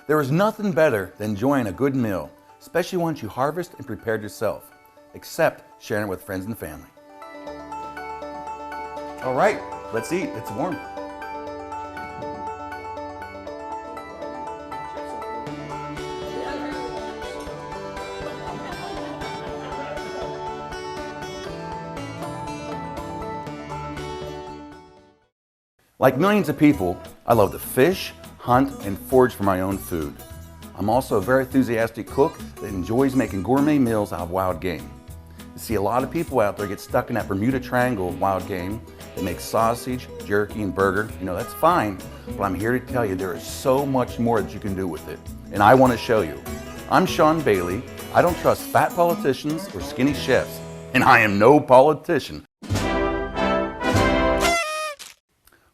There is nothing better than enjoying a good meal, especially once you harvest and prepared yourself, except sharing it with friends and family. All right, let's eat. It's warm. Like millions of people, I love to fish, hunt, and forage for my own food. I'm also a very enthusiastic cook that enjoys making gourmet meals out of wild game. You see, a lot of people out there get stuck in that Bermuda Triangle of wild game. They make sausage, jerky, and burger. You know, that's fine, but I'm here to tell you there is so much more that you can do with it, and I want to show you. I'm Shawn Bailey. I don't trust fat politicians or skinny chefs, and I am no politician.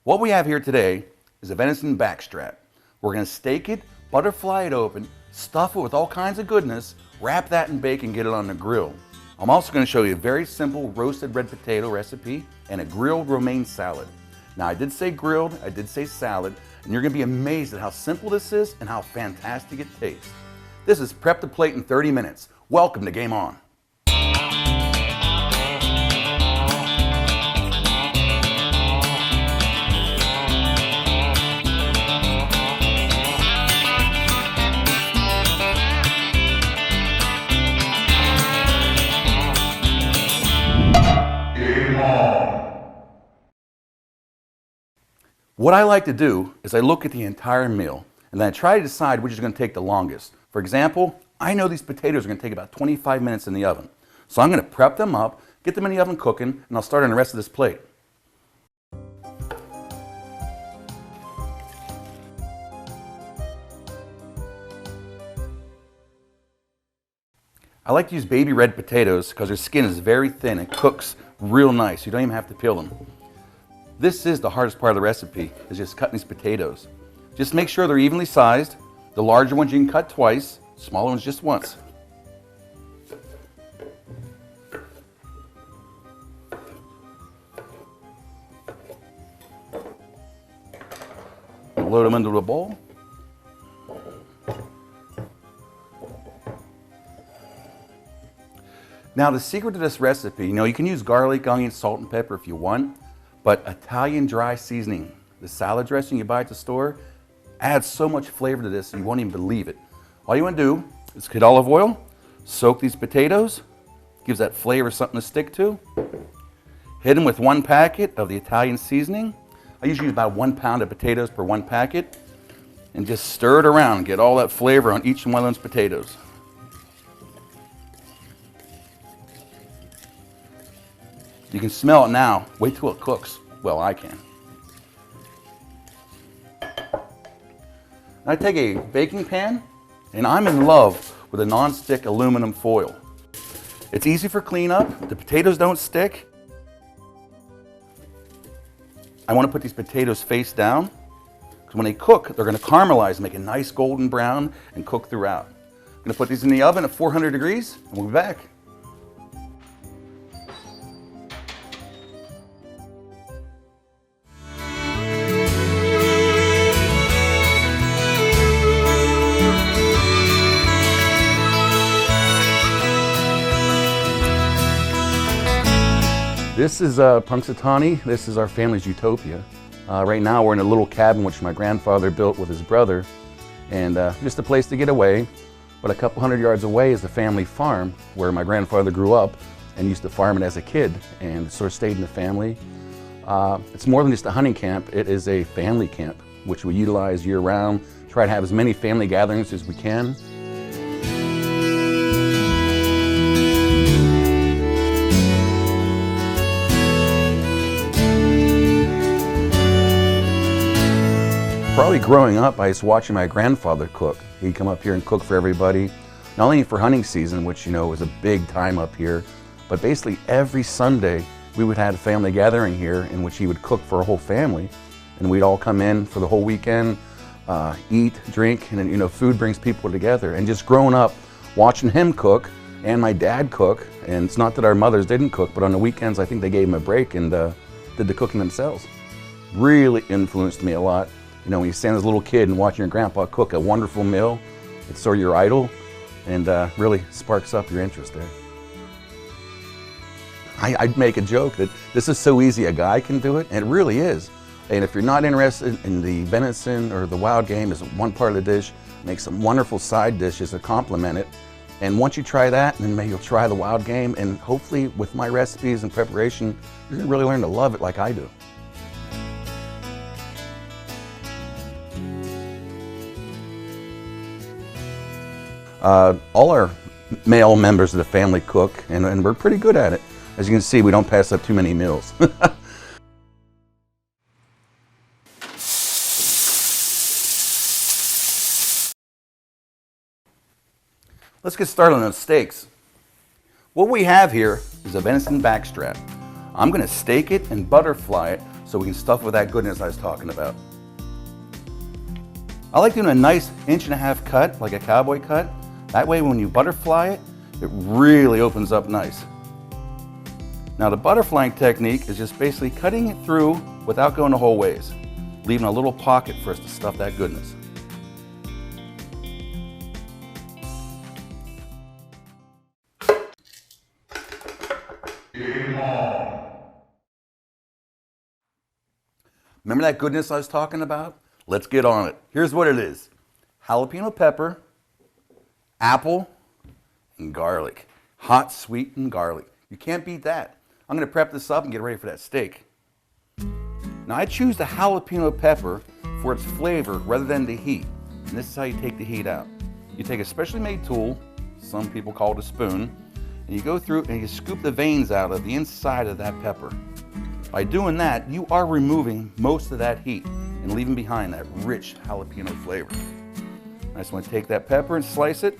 What we have here today is a venison backstrap. We're going to steak it, butterfly it open, stuff it with all kinds of goodness, wrap that in bacon, get it on the grill. I'm also going to show you a very simple roasted red potato recipe and a grilled romaine salad. Now, I did say grilled, I did say salad, and you're going to be amazed at how simple this is and how fantastic it tastes. This is Prep the Plate in 30 minutes. Welcome to Game On. What I like to do is I look at the entire meal and then I try to decide which is going to take the longest. For example, I know these potatoes are going to take about 25 minutes in the oven. So I'm going to prep them up, get them in the oven cooking, and I'll start on the rest of this plate. I like to use baby red potatoes because their skin is very thin and cooks real nice. You don't even have to peel them. This is the hardest part of the recipe, is just cutting these potatoes. Just make sure they're evenly sized. The larger ones you can cut twice, smaller ones just once. Load them into a bowl. Now, the secret to this recipe, you can use garlic, onion, salt, and pepper if you want. But Italian dry seasoning, the salad dressing you buy at the store, adds so much flavor to this you won't even believe it. All you want to do is get olive oil, soak these potatoes, gives that flavor something to stick to. Hit them with 1 packet of the Italian seasoning. I usually use about 1 pound of potatoes per 1 packet. And just stir it around and get all that flavor on each one of those potatoes. You can smell it now. Wait till it cooks. Well, I can. I take a baking pan, and I'm in love with a non-stick aluminum foil. It's easy for cleanup. The potatoes don't stick. I want to put these potatoes face down, because when they cook, they're going to caramelize, make a nice golden brown, and cook throughout. I'm going to put these in the oven at 400 degrees, and we'll be back. This is Punxsutawney. This is our family's utopia. Right now we're in a little cabin which my grandfather built with his brother, and just a place to get away. But a couple hundred yards away is the family farm where my grandfather grew up and used to farm it as a kid, and sort of stayed in the family. It's more than just a hunting camp. It is a family camp which we utilize year-round. Try to have as many family gatherings as we can. Probably growing up, I was watching my grandfather cook. He'd come up here and cook for everybody, not only for hunting season, which was a big time up here, but basically every Sunday we would have a family gathering here in which he would cook for a whole family, and we'd all come in for the whole weekend, eat, drink, and then food brings people together. And just growing up, watching him cook and my dad cook, and it's not that our mothers didn't cook, but on the weekends I think they gave him a break and did the cooking themselves. Really influenced me a lot. You know, when you stand as a little kid and watching your grandpa cook a wonderful meal, it's sort of your idol, and really sparks up your interest there. I'd make a joke that this is so easy a guy can do it, and it really is. And if you're not interested in the venison or the wild game as one part of the dish, make some wonderful side dishes to complement it. And once you try that, then maybe you'll try the wild game, and hopefully with my recipes and preparation, you're gonna really learn to love it like I do. All our male members of the family cook, and we're pretty good at it. As you can see, we don't pass up too many meals. Let's get started on those steaks. What we have here is a venison backstrap. I'm going to steak it and butterfly it so we can stuff with that goodness I was talking about. I like doing a nice 1.5 inch cut, like a cowboy cut. That way when you butterfly it, it really opens up nice. Now the butterflying technique is just basically cutting it through without going the whole ways, leaving a little pocket for us to stuff that goodness. Remember that goodness I was talking about? Let's get on it. Here's what it is: jalapeno pepper, apple, and garlic. Hot, sweet, and garlic. You can't beat that. I'm going to prep this up and get ready for that steak. Now I choose the jalapeno pepper for its flavor rather than the heat. And this is how you take the heat out. You take a specially made tool, some people call it a spoon, and you go through and you scoop the veins out of the inside of that pepper. By doing that, you are removing most of that heat and leaving behind that rich jalapeno flavor. I just want to take that pepper and slice it.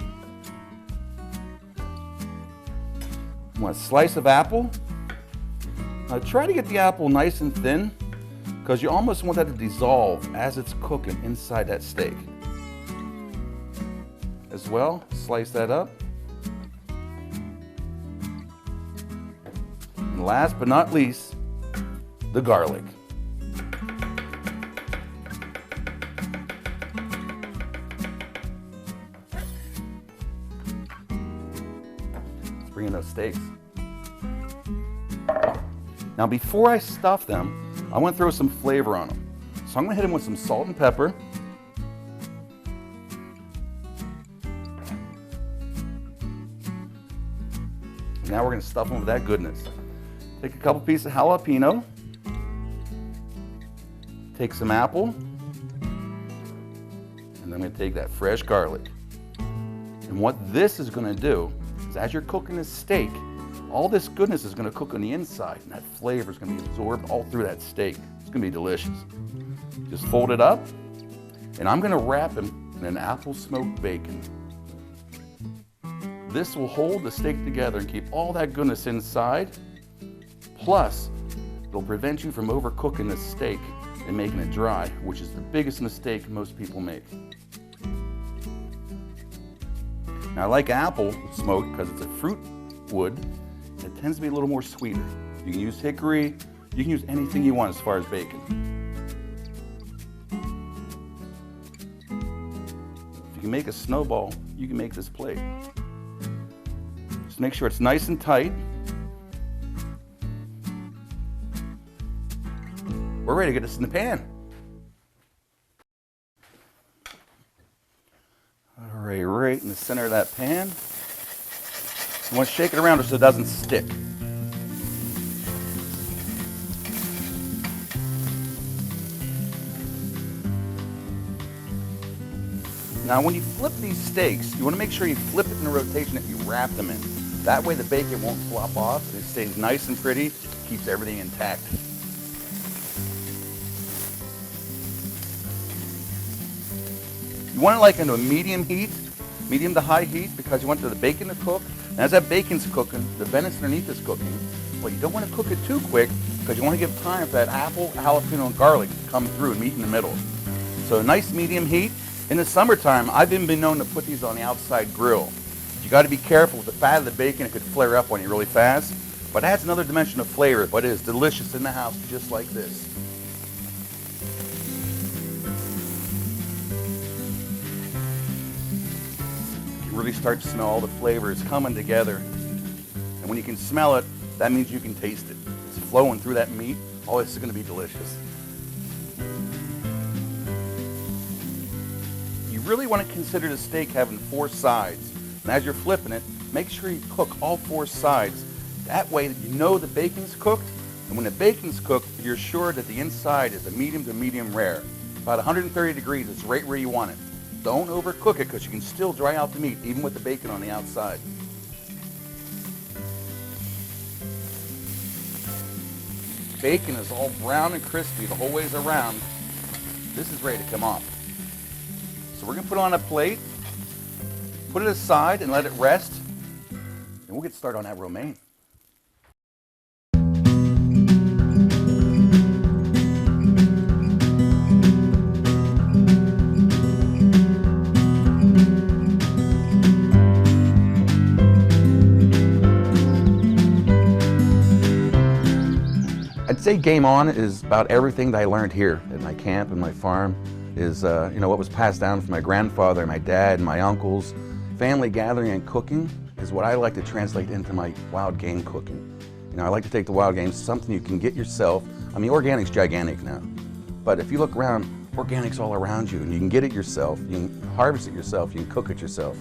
I want a slice of apple. Now try to get the apple nice and thin, because you almost want that to dissolve as it's cooking inside that steak. As well, slice that up. And last but not least, the garlic. Let's bring in those steaks. Now before I stuff them, I want to throw some flavor on them. So I'm going to hit them with some salt and pepper. Now we're going to stuff them with that goodness. Take a couple pieces of jalapeno. Take some apple. And then I'm going to take that fresh garlic. And what this is going to do is, as you're cooking this steak, all this goodness is going to cook on the inside, and that flavor is going to be absorbed all through that steak. It's going to be delicious. Just fold it up, and I'm going to wrap them in an apple smoked bacon. This will hold the steak together and keep all that goodness inside. Plus, it'll prevent you from overcooking the steak and making it dry, which is the biggest mistake most people make. Now, I like apple smoked because it's a fruit wood. It tends to be a little more sweeter. You can use hickory, you can use anything you want as far as bacon. If you can make a snowball, you can make this plate. Just make sure it's nice and tight. We're ready to get this in the pan. All right, right in the center of that pan. You want to shake it around so it doesn't stick. Now when you flip these steaks, you want to make sure you flip it in the rotation that you wrap them in. That way the bacon won't flop off, and it stays nice and pretty, keeps everything intact. You want it like into a medium heat, medium to high heat, because you want the bacon to cook. And as that bacon's cooking, the venison underneath is cooking. Well, you don't want to cook it too quick, because you want to give time for that apple, jalapeno, and garlic to come through and meet in the middle. So a nice medium heat. In the summertime, I've even been known to put these on the outside grill. You got to be careful with the fat of the bacon; it could flare up on you really fast. But it adds another dimension of flavor. But it is delicious in the house, just like this. really start to smell all the flavors coming together. And when you can smell it, that means you can taste it. It's flowing through that meat. Oh, this is going to be delicious. You really want to consider the steak having 4 sides. And as you're flipping it, make sure you cook all 4 sides. That way you know the bacon's cooked. And when the bacon's cooked, you're sure that the inside is a medium to medium rare. About 130 degrees is right where you want it. Don't overcook it because you can still dry out the meat even with the bacon on the outside. Bacon is all brown and crispy the whole ways around. This is ready to come off. So we're going to put it on a plate, put it aside and let it rest, and we'll get started on that romaine. I'd say Game On is about everything that I learned here at my camp and my farm. Is what was passed down from my grandfather, my dad, and my uncles. Family gathering and cooking is what I like to translate into my wild game cooking. I like to take the wild game, something you can get yourself. I mean, organic's gigantic now, but if you look around, organic's all around you, and you can get it yourself. You can harvest it yourself. You can cook it yourself,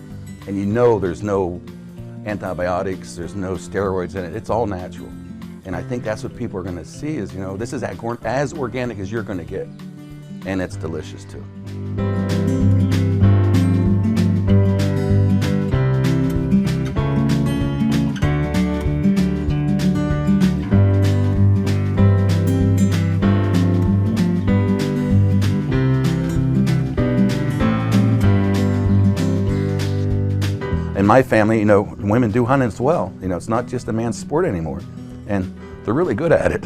and there's no antibiotics, there's no steroids in it. It's all natural, and I think that's what people are going to see is this is as organic as you're going to get. And it's delicious too. In my family, women do hunting as well. It's not just a man's sport anymore, and they're really good at it.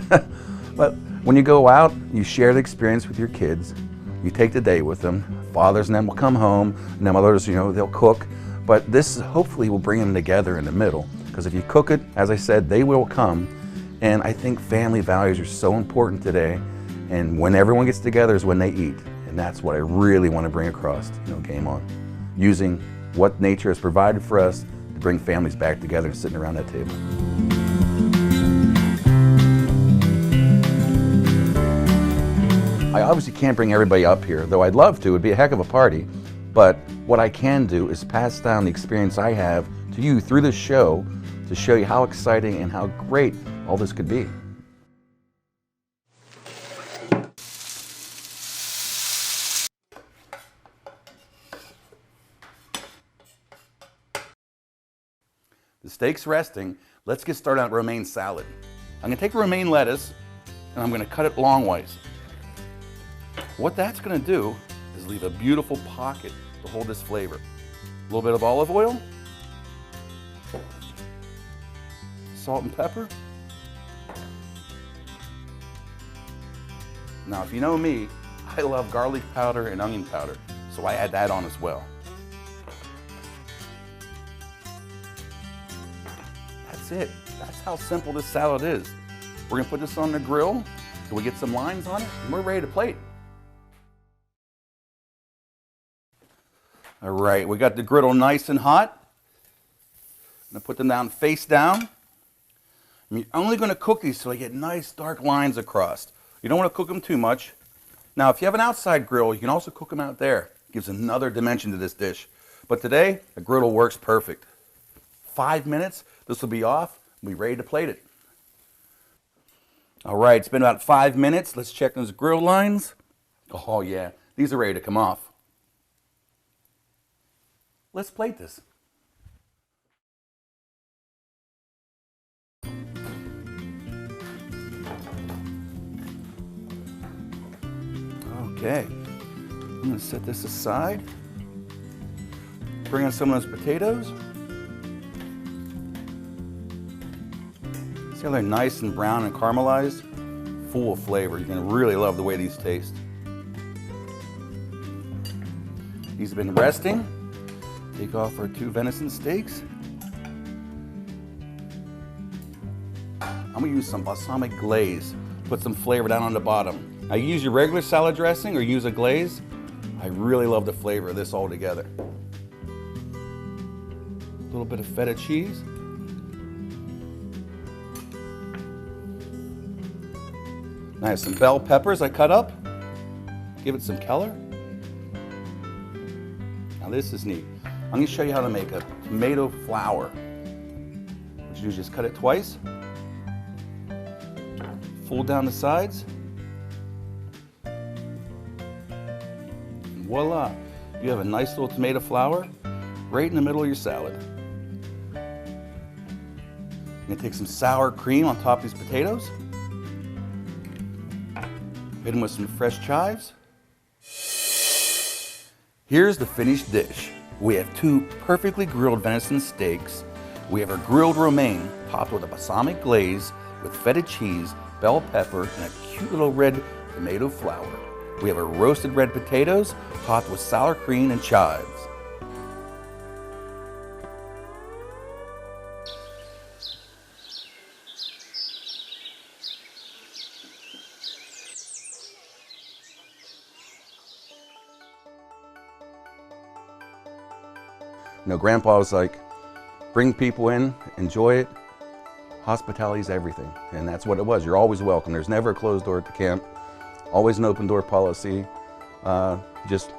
But when you go out, you share the experience with your kids. You take the day with them. Fathers and them will come home, and then mothers, they'll cook. But this hopefully will bring them together in the middle. Because if you cook it, as I said, they will come. And I think family values are so important today. And when everyone gets together is when they eat. And that's what I really want to bring across, Game On. Using what nature has provided for us to bring families back together and sitting around that table. I obviously can't bring everybody up here, though I'd love to. It'd be a heck of a party. But what I can do is pass down the experience I have to you through this show to show you how exciting and how great all this could be. The steak's resting. Let's get started on romaine salad. I'm going to take romaine lettuce and I'm going to cut it longways. What that's going to do is leave a beautiful pocket to hold this flavor. A little bit of olive oil, salt and pepper. Now, if you know me, I love garlic powder and onion powder, so I add that on as well. That's it. That's how simple this salad is. We're going to put this on the grill till we get some lines on it, and we're ready to plate. All right, we got the griddle nice and hot. I'm going to put them down face down. I'm only going to cook these so I get nice dark lines across. You don't want to cook them too much. Now, if you have an outside grill, you can also cook them out there. It gives another dimension to this dish. But today, a griddle works perfect. 5 minutes, this will be off. We'll be ready to plate it. All right, it's been about 5 minutes. Let's check those grill lines. Oh yeah, these are ready to come off. Let's plate this. Okay, I'm going to set this aside. Bring in some of those potatoes. See how they're nice and brown and caramelized? Full of flavor. You're going to really love the way these taste. These have been resting. Take off our 2 venison steaks. I'm going to use some balsamic glaze. Put some flavor down on the bottom. Now you use your regular salad dressing or use a glaze. I really love the flavor of this all together. little bit of feta cheese. I have some bell peppers I cut up. Give it some color. Now this is neat. I'm going to show you how to make a tomato flour. What you do is just cut it twice. Fold down the sides. And voila! You have a nice little tomato flour right in the middle of your salad. I'm going to take some sour cream on top of these potatoes. Hit them with some fresh chives. Here's the finished dish. We have 2 perfectly grilled venison steaks. We have our grilled romaine topped with a balsamic glaze with feta cheese, bell pepper, and a cute little red tomato flour. We have our roasted red potatoes topped with sour cream and chives. You know, Grandpa was like, bring people in, enjoy it. Hospitality is everything, and that's what it was. You're always welcome. There's never a closed door at the camp. Always an open door policy. Just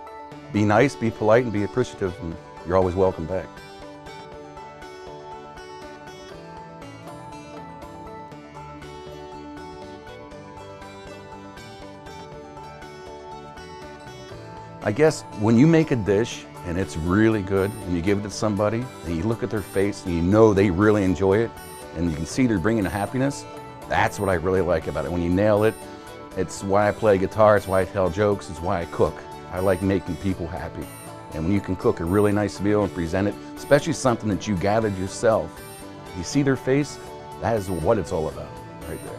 be nice, be polite, and be appreciative, and you're always welcome back. I guess when you make a dish and it's really good and you give it to somebody and you look at their face and you know they really enjoy it and you can see they're bringing a happiness, that's what I really like about it. When you nail it, it's why I play guitar, it's why I tell jokes, it's why I cook. I like making people happy. And when you can cook a really nice meal and present it, especially something that you gathered yourself, you see their face, that is what it's all about, right there.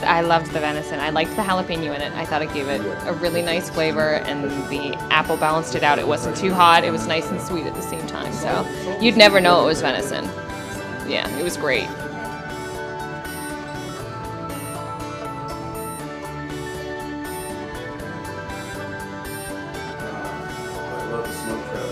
I loved the venison. I liked the jalapeno in it. I thought it gave it a really nice flavor, and the apple balanced it out. It wasn't too hot. It was nice and sweet at the same time. So you'd never know it was venison. Yeah, it was great. I love the smoke trap.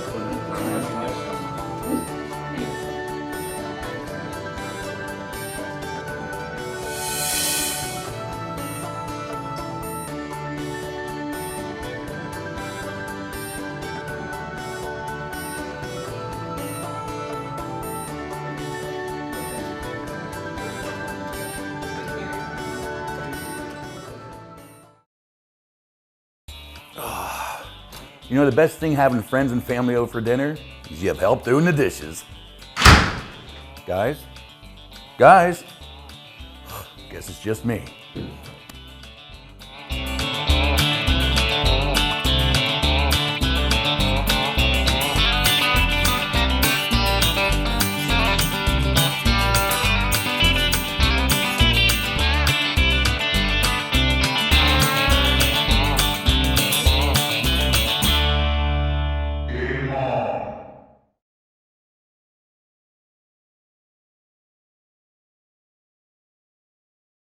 You know, the best thing having friends and family over for dinner is you have help doing the dishes. Guys, guess it's just me.